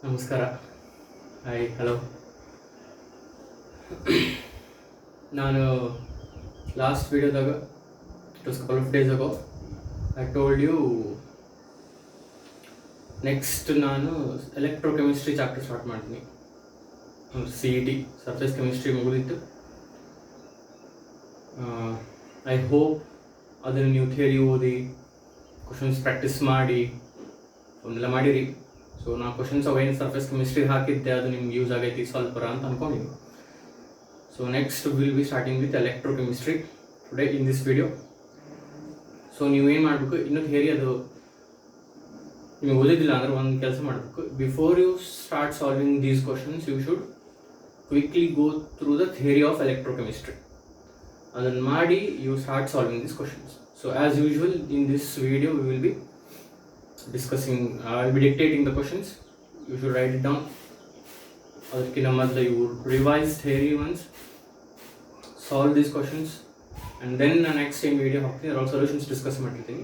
ನಮಸ್ಕಾರ. Hi, hello. ನಾನು last ವಿಡಿಯೋದಾಗ, it was couple of days ago, I told you next ನಾನು electrochemistry chapter start ಮಾಡ್ತೀನಿ. CET surface chemistry ಮುಗಿದಿತ್ತು. I hope ಅದನ್ನು ನೀವು ಥಿಯರಿ ಓದಿ ಕ್ವಶನ್ಸ್ ಪ್ರಾಕ್ಟೀಸ್ ಮಾಡಿ ಅವನ್ನೆಲ್ಲ ಮಾಡಿರಿ. ಸೊ ನಾ ಕ್ವಶನ್ಸ್ ಅವೇನು ಸರ್ಫೇಸ್ ಕೆಮಿಸ್ಟ್ರಿ ಹಾಕಿದ್ದೆ ಅದು ನಿಮ್ಗೆ ಯೂಸ್ ಆಗೈತಿ ಸ್ವಲ್ಪ ಅಂತ ಅಂದ್ಕೊಂಡಿನಿ. So next will be starting with electrochemistry today in this video. ಸೊ ನೀವೇನು ಮಾಡಬೇಕು, ಇನ್ನೂ ಥಿಯರಿ ಅದು ನಿಮಗೆ ಓದಿದ್ದಿಲ್ಲ ಅಂದ್ರೆ ಒಂದು ಕೆಲಸ ಮಾಡಬೇಕು. Before you start solving these questions you should quickly go through the theory of electrochemistry. ಅದನ್ನು ಮಾಡಿ you start solving these questions. So as usual in this video we will be discussing, I will be dictating the questions. You should write it down. ಅದಕ್ಕಿಂತ ಮೊದಲು you revise theory once, solve these questions, and then next time video ಹಾಕ್ತೀನಿ, all solutions discuss ಮಾಡಿರ್ತೀನಿ.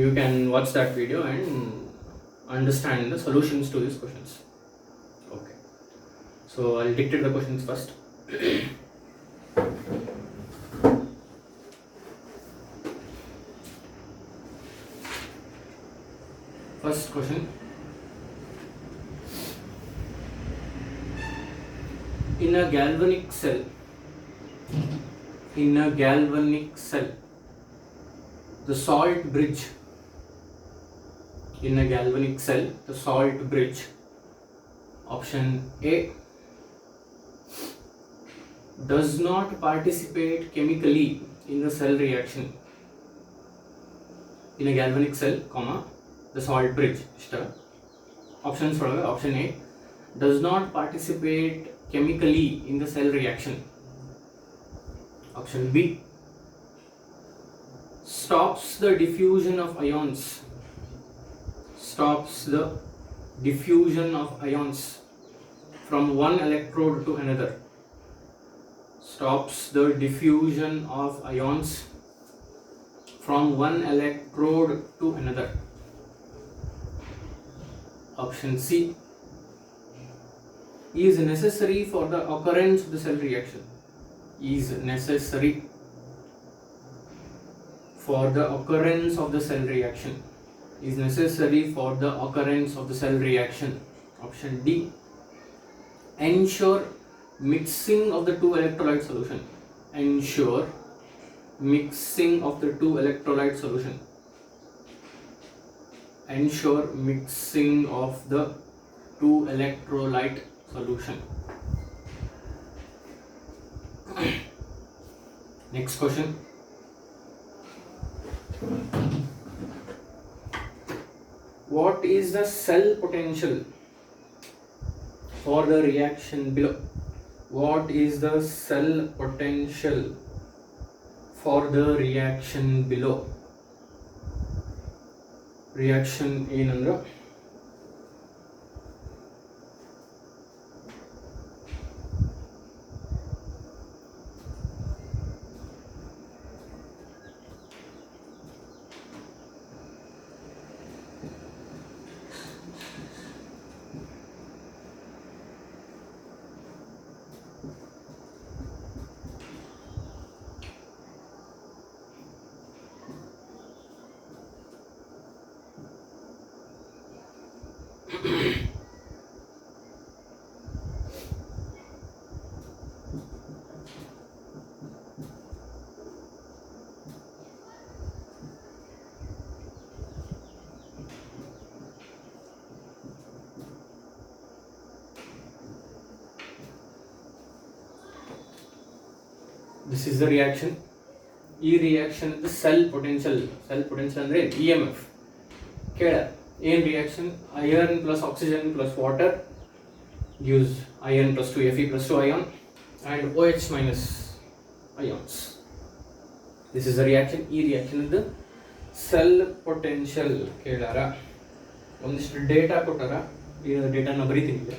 You can watch that video and understand the solutions to these questions. Okay, so I'll dictate the questions first. First question. In a galvanic cell, the salt bridge. In a galvanic cell, the salt bridge. Option A does not participate chemically in the cell reaction. In a galvanic cell, the salt bridge. Options for option A does not participate chemically in the cell reaction. Option B stops the diffusion of ions. From one electrode to another. Stops the diffusion of ions from one electrode to another. Option C is necessary for the occurrence of the cell reaction. Is necessary for the occurrence of the cell reaction. Is necessary for the occurrence of the cell reaction. Option D ensure mixing of the two electrolyte solution. Ensure mixing of the two electrolyte solution. Ensure mixing of the two electrolyte solution. Next question. What is the cell potential for the reaction below? What is the cell potential for the reaction below? Reaction ಏನಂದ್ರೆ this is the reaction. ಈ reaction cell potential ಅಂದ್ರೆ EMF. ಕೇಳ ಏನು reaction? Iron plus oxygen plus water gives iron plus 2 Fe plus 2 ion and OH minus ions. This is the reaction. ಈ reaction ಇದು cell potential ಕೇಳಾರ. ಒಂದಿಷ್ಟು data ಕೊಟ್ಟಾರ, ಈ ಡೇಟಾನ ಬರೀತೀನಿ ಈಗ.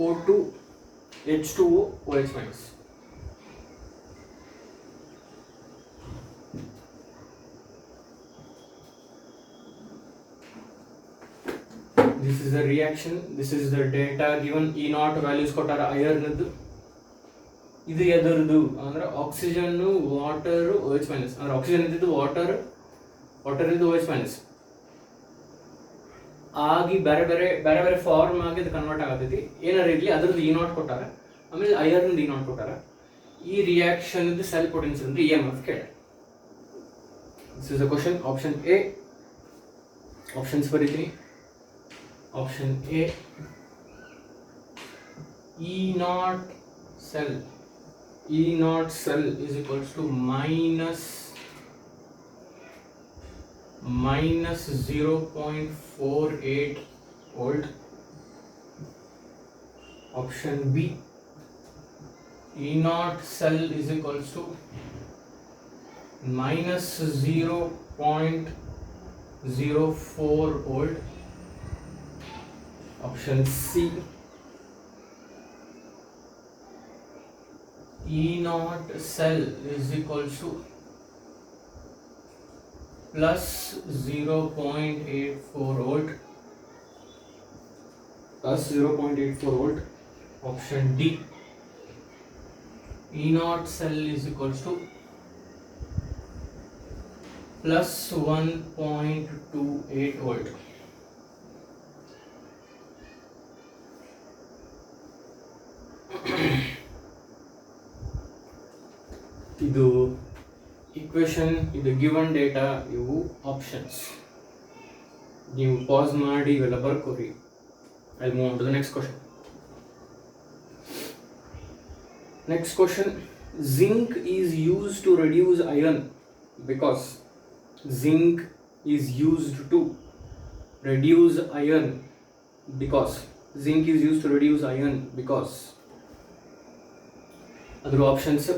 O2 H2O OH minus. This is the reaction, this is the data given. E naught values ಕೊಟ್ಟಾರ ಐರನ್ದು. ಇದು ಎದರದು ಅಂದ್ರೆ ಆಕ್ಸಿಜನ್ ವಾಟರ್ OH ಮೈನಸ್ ಅಂದ್ರೆ ಆಕ್ಸಿಜನ್ ಇದ್ದಿದ್ದು ವಾಟರ್ ಇದು OH ಮೈನಸ್ ಆಗಿ ಬೇರೆ ಬೇರೆ ಬೇರೆ ಬೇರೆ ಫಾರ್ಮ್ ಆಗಿ ಇದು ಕನ್ವರ್ಟ್ ಆಗತೈತಿ. ಏನಾರ ಇರಲಿ ಅದ್ರದ್ದು E naught ಕೊಟ್ಟಾರ, ಆಮೇಲೆ ಐರನ್ E naught ಕೊಟ್ಟಾರ. ಈ ರಿಯಾಕ್ಷನ್ ಸೆಲ್ ಪೊಟೆನ್ಷಿಯಲ್ ಅಂದ್ರೆ EMF ಕೇಳ. This is a question. Option A, options ಬರೀತೀನಿ. Option A, E naught cell is equals to minus 0.48 volt. Option B, E naught cell is equals to minus 0.04 volt. Option C, E naught cell is equals to plus 0.84 volt. Option D, E naught cell is equals to plus 1.28 volt. ಇದು equation, ಇದು given data, ಇವು options. ನೀವು pass ಮಾಡಿ ಇವೆಲ್ಲ ಬರ್ಕೋರಿ. I move on to the next question. Next question, zinc is used to reduce iron because zinc is used to reduce iron because ಅದರ options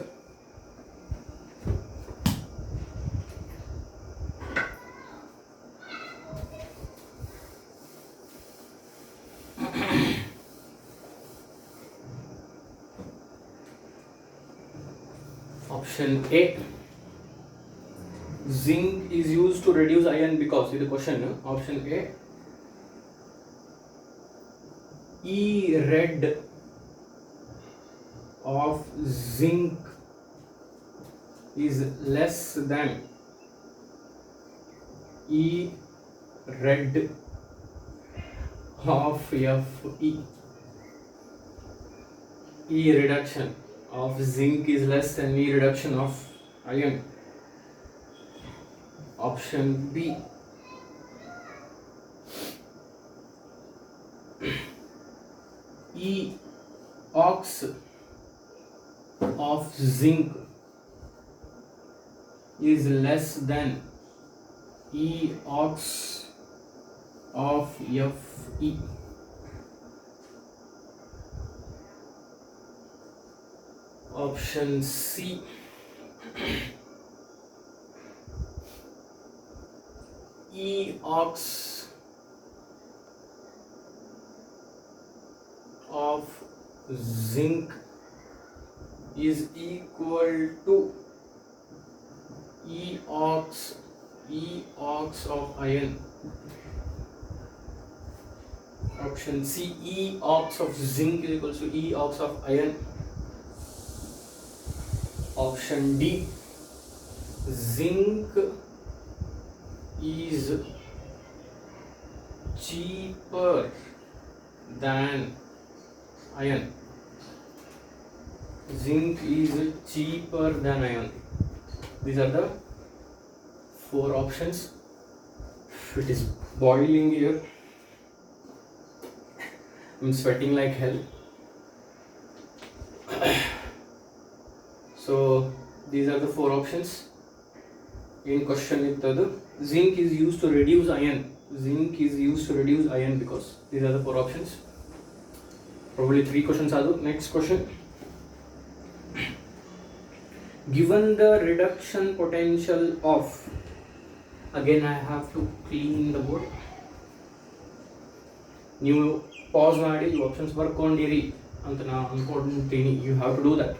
Option A, zinc is used to reduce iron because ಇದು question. Option A, E red of zinc is less than E red of Fe. E reduction of zinc is less than E reduction of iron. Option B, E ox of zinc is less than E ox of Fe. Option C, E ox of zinc is equal to E ox of iron. Option C, E ox of zinc is equal to E ox of iron. Option D, zinc is cheaper than iron. Zinc is cheaper than iron. These are the 4 options. It is boiling here. I'm sweating like hell. So these are the 4 options. In question ittadu, zinc is used to reduce iron. Because these are the 4 options. Probably 3 questions are there. Next question. Given the reduction potential of, again I have to clean the board. New pass ಮಾಡಿ ಈ options ಬರ್ಕೊಂಡಿರಿ ಅಂತ ನಾನು ಅಂದ್ಕೊಂಡಿದ್ದೀನಿ. You have to do that.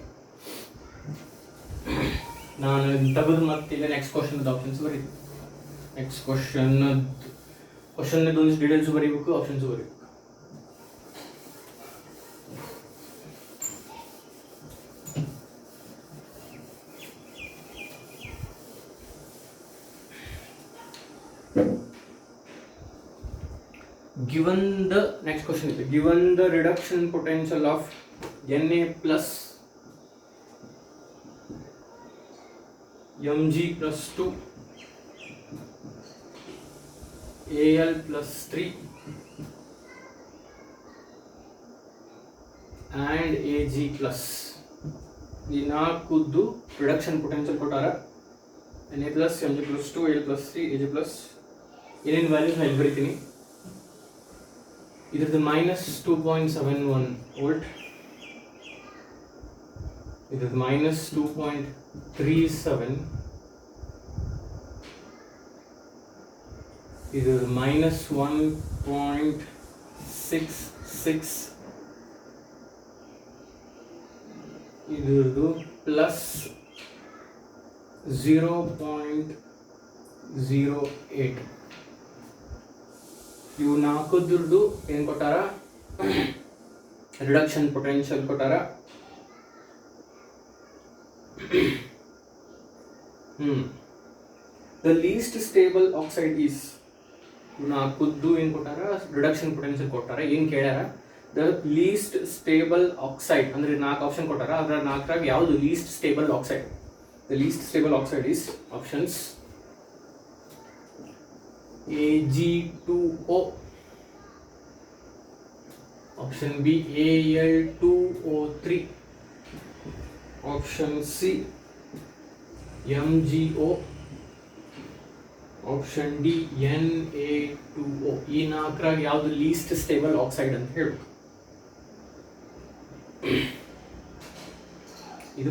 ನಾನು ತೆಗೆದು ಮತ್ತೆ next question options ಬರೀತೀನಿ. ನೆಕ್ಸ್ಟ್ ಕ್ವಶನ್ ಒಂದಿಷ್ಟು ಡೀಟೇಲ್ಸ್ ಬರೀಬೇಕು, ಆಪ್ಷನ್ಸ್ ಬರೀಬೇಕು. Given the next question is given the reduction potential of Na plus Mg plus 2 Al plus 3 and Ag plus ಈ ನಾಲ್ಕುದ್ದು reduction potential ಕೊಟ್ಟಾರ. Na plus Mg plus 2 Al plus 3 Ag plus ಏನೇನು values ನಾನು ಬರೀತೀನಿ. ಇದ್ರದ್ದು -2.71 volt, ಇದ್ರದ್ದು -2.37, ಇದ್ರದ್ದು -1.66, ಇದ್ರದ್ದು +0.08. ಇವು ನಾಲ್ಕುದ್ರದ್ದು ಏನು ಕೊಟ್ಟಾರ, ರಿಡಕ್ಷನ್ ಪೊಟೆನ್ಷಿಯಲ್ ಕೊಟ್ಟಾರ. The least stable oxide is, ಇವು ನಾಲ್ಕುದ್ದು ಏನು ಕೊಟ್ಟಾರ, ರಿಡಕ್ಷನ್ ಪೊಟೆನ್ಷಿಯಲ್ ಕೊಟ್ಟಾರ. ಏನು ಕೇಳ್ಯಾರ, ದ ಲೀಸ್ಟ್ ಸ್ಟೇಬಲ್ ಆಕ್ಸೈಡ್ ಅಂದ್ರೆ 4 ಆಪ್ಷನ್ ಕೊಟ್ಟಾರ. ಅದರ 4ರಾಗ ಯಾವುದು least stable oxide. The least stable oxide is options Ag2O, option B Al2O3, option C MgO, option D Na2O. ಈ 4ರಾಗ ಯಾವುದು ಲೀಸ್ಟ್ ಸ್ಟೇಬಲ್ ಆಕ್ಸೈಡ್ ಅಂತ ಹೇಳಬೇಕು. ಇದು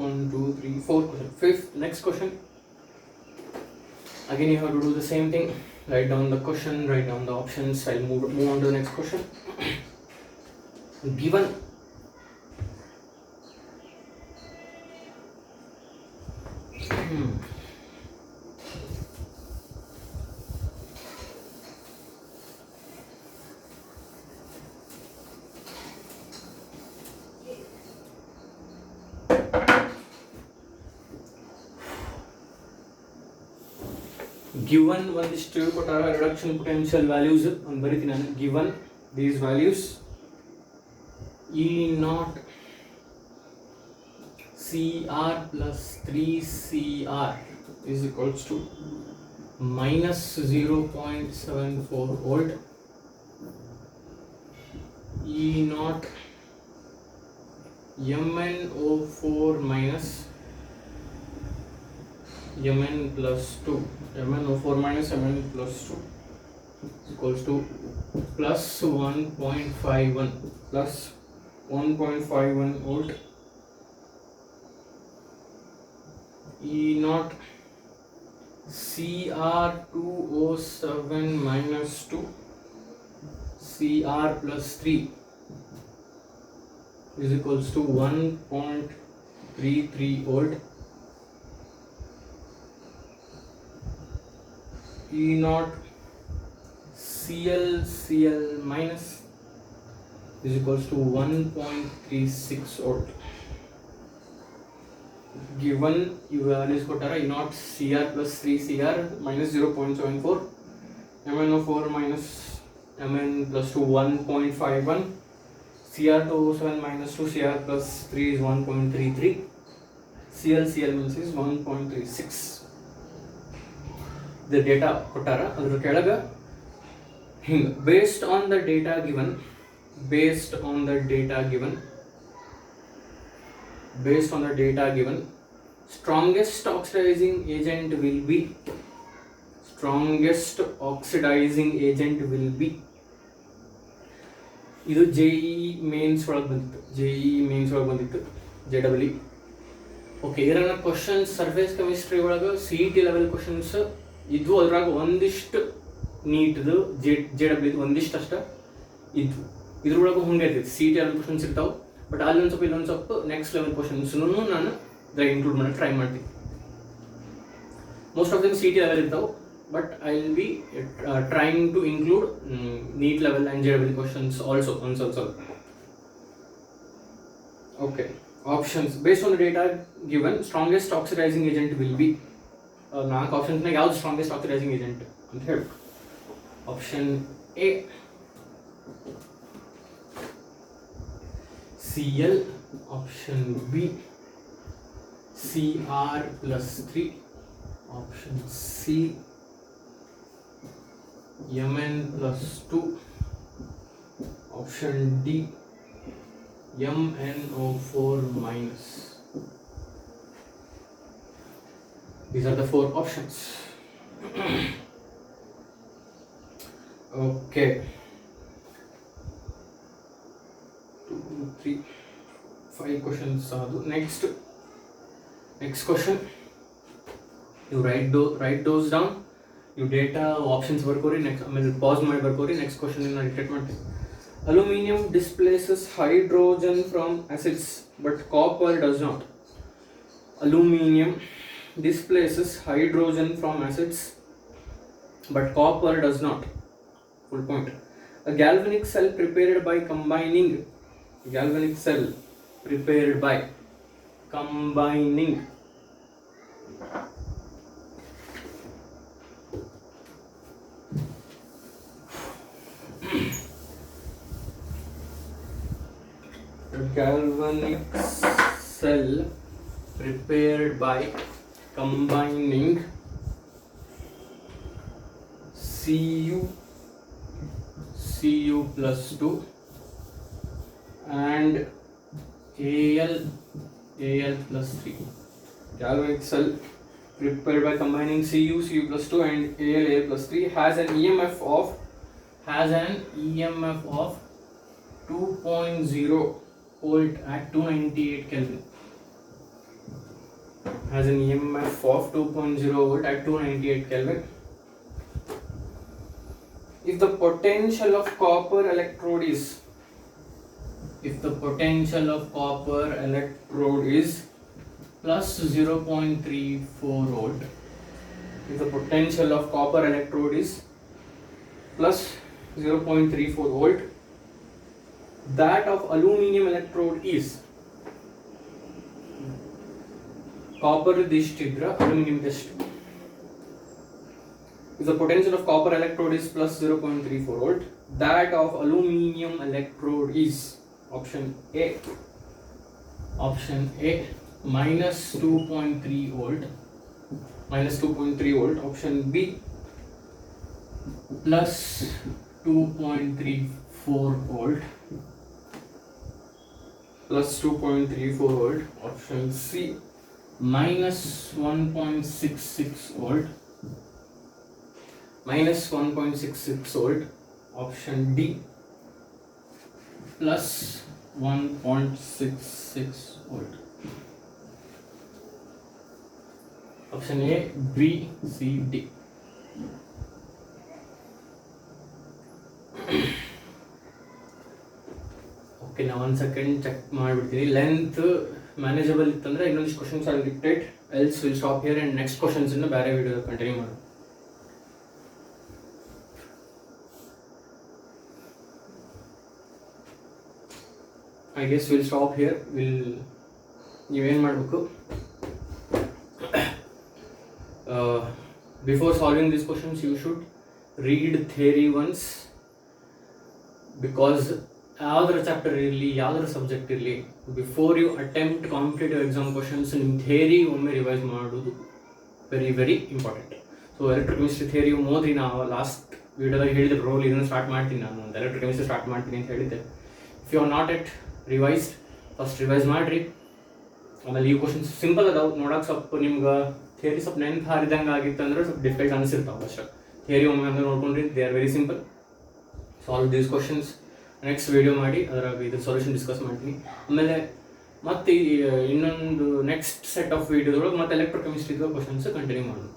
1 2 3 4 question. Fifth next question. Again, you have to do the same thing. Write down the question, write down the options. I'll move on to the next question. Given given ಒಂದಿಷ್ಟು ಕೊಟ್ಟಾರ reduction potential values ಒಂದು ಬರೀತೀನಿ ನಾನು. Given these values E0 Cr plus 3Cr is equals to -0.74 volt. E0 MnO4 minus Mn plus 2, MnO4 minus Mn plus 2 is equals to plus 1.51 volt. E0 Cr2O7 minus 2 Cr plus 3 is equals to 1.33 volt. E0 Cl minus is equals to 1.36 volt. Given you values ಕೊಟ್ಟಾರ E0 Cr plus 3Cr minus 0.74, MnO4 minus Mn plus 2 1.51, Cr2O7 minus 2 Cr plus 3 is 1.33, Cl means is 1.36. The data ಕೊಟ್ಟಾರ ಅದರ ಕೆಳಗೆ ಹಿಂಗೆ based on the data given strongest oxidizing agent will be ಇದು JEE mains ಒಳಗೆ ಬಂದಿತ್ತು JEE. Okay, ಇದರ questions surface chemistry ಒಳಗೆ CET level questions ಇದ್ವು. ಅದ್ರಾಗ ಒಂದಿಷ್ಟು ನೀಟ್ದು JEE ಒಂದಿಷ್ಟು ಅಷ್ಟ, ಇದ್ರೊಳಗೆ ಹಂಗೆ ಇರ್ತೈತಿ. ಸಿ ಟಿ ಲೆವೆಲ್ ಕ್ವಶನ್ಸ್ ಇರ್ತಾವೆ, ಬಟ್ ಅಲ್ಲಿ ಒಂದು ಸ್ವಲ್ಪ ಇಲ್ಲೊಂದು ಸ್ವಲ್ಪ ನೆಕ್ಸ್ಟ್ ಲೆವೆಲ್ ಕ್ವಶನ್ಸ್ನು ನಾನು ಇದ್ರಾಗ ಇನ್ಕ್ಲೂಡ್ ಮಾಡೋಕ್ಕೆ ಟ್ರೈ ಮಾಡ್ತೀನಿ. Most of them C T level ಇರ್ತಾವೆ, but I will be trying to include NEET level and J level questions also ಒಂದು ಸ್ವಲ್ಪ. Okay, options based on the data given strongest oxidising agent will be. 4 ಆಪ್ಷನ್ಸ್ನಾಗ ಯಾವ್ದು strongest oxidising agent ಅಂತ ಹೇಳಿ. Option A Cl, option B Cr+3, option C Mn+2, option D MnO4-. These are the 4 options. Okay, 2, 3, 5 questions adu. Next question, you write those down. You data options ಬರ್ಕೋರಿ. Next ಆಮೇಲೆ pass ಮಾಡಿ ಬರ್ಕೋರಿ. Next question ನಾನು detect ಮಾಡ್ತೀನಿ. Aluminium displaces hydrogen from acids, but copper does not. Aluminium displaces hydrogen from acids, but copper does not. Full point. A galvanic cell prepared by combining galvanic cell prepared by combining Cu+2 and Al+3. Galvanic cell prepared by combining Cu+2 and Al+3 has an EMF of 2.0 volt at 298 Kelvin. Has an EMF of 2.0 volt at 298 Kelvin. If the potential of copper electrode is plus 0.34 volt, if the potential of copper electrode is plus 0.34 volt, that of aluminium electrode is copper distidra aluminium test. If the potential of copper electrode is plus 0.34 volt, that of aluminium electrode is option A minus 2.3 volt, option B plus 2.34 volt, option C minus 1.66 volt, option D plus 1.66 volt. Option A, B, C, D. Okay, now 1 second check ಮಾಡಿಬಿಡ್ತೀನಿ. Length manageable ಇತ್ತಂದ್ರೆ ಇನ್ನೊಂದಿಷ್ಟು questions I dictate, else will stop here and next questions ಇನ್ನು ಬೇರೆ video continue ಮಾಡೋಣ. I guess we'll stop here. ನೀವೇನು ಮಾಡಬೇಕು, before solving these questions you should read theory once, because ಯಾವ್ದಾರ chapter ಇರಲಿ ಯಾವ್ದಾರ ಸಬ್ಜೆಕ್ಟ್ ಇರಲಿ, before you attempt competitive exam questions ನಿಮ್ಮ ಥಿಯರಿ ಒಮ್ಮೆ ರಿವೈಸ್ ಮಾಡೋದು very very important. So electrochemistry theory ಮೋದಿ ನಾವು ಲಾಸ್ಟ್ ವಿಡಿಯೋದಾಗ ಹೇಳಿದೆ, ರೋಲ್ ಇದನ್ನು ಸ್ಟಾರ್ಟ್ ಮಾಡ್ತೀನಿ ನಾನು, ಒಂದು ಎಲೆಕ್ಟ್ರೋಕೆಮಿಸ್ಟ್ರಿ ಸ್ಟಾರ್ಟ್ ಮಾಡ್ತೀನಿ ಅಂತ ಹೇಳಿದ್ದೆ. If you are not at revised, first revise ಮಾಡಿರಿ. ಆಮೇಲೆ ಈ ಕ್ವಶನ್ಸ್ ಸಿಂಪಲ್ ಅದಾವೆ ನೋಡೋಕೆ, ಸ್ವಲ್ಪ ನಿಮ್ಗೆ ಥಿಯರಿ ಸ್ವಲ್ಪ ನೆನ್ಪು ಹಾರಿದಂಗೆ ಆಗಿತ್ತು ಅಂದರೆ ಸ್ವಲ್ಪ ಡಿಫಿಕಲ್ಟ್ ಅನಿಸಿರ್ತಾವೆ ಅಷ್ಟೇ. ಥಿಯರಿ ಒಮ್ಮೆ ಅಂದ್ರೆ ನೋಡ್ಕೊಂಡ್ರಿ, they are very simple. Solve these questions next video ಮಾಡಿ ಅದ್ರಾಗ ಇದ್ರ ಸೊಲ್ಯೂಷನ್ ಡಿಸ್ಕಸ್ ಮಾಡ್ತೀನಿ. ಆಮೇಲೆ ಮತ್ತೆ ಇನ್ನೊಂದು ನೆಕ್ಸ್ಟ್ ಸೆಟ್ ಆಫ್ ವಿಡಿಯೋದೊಳಗೆ ಮತ್ತೆ ಎಲೆಕ್ಟ್ರೋಕೆಮಿಸ್ಟ್ರಿದು ಕ್ವಶನ್ಸ್ ಕಂಟಿನ್ಯೂ ಮಾಡೋಣ.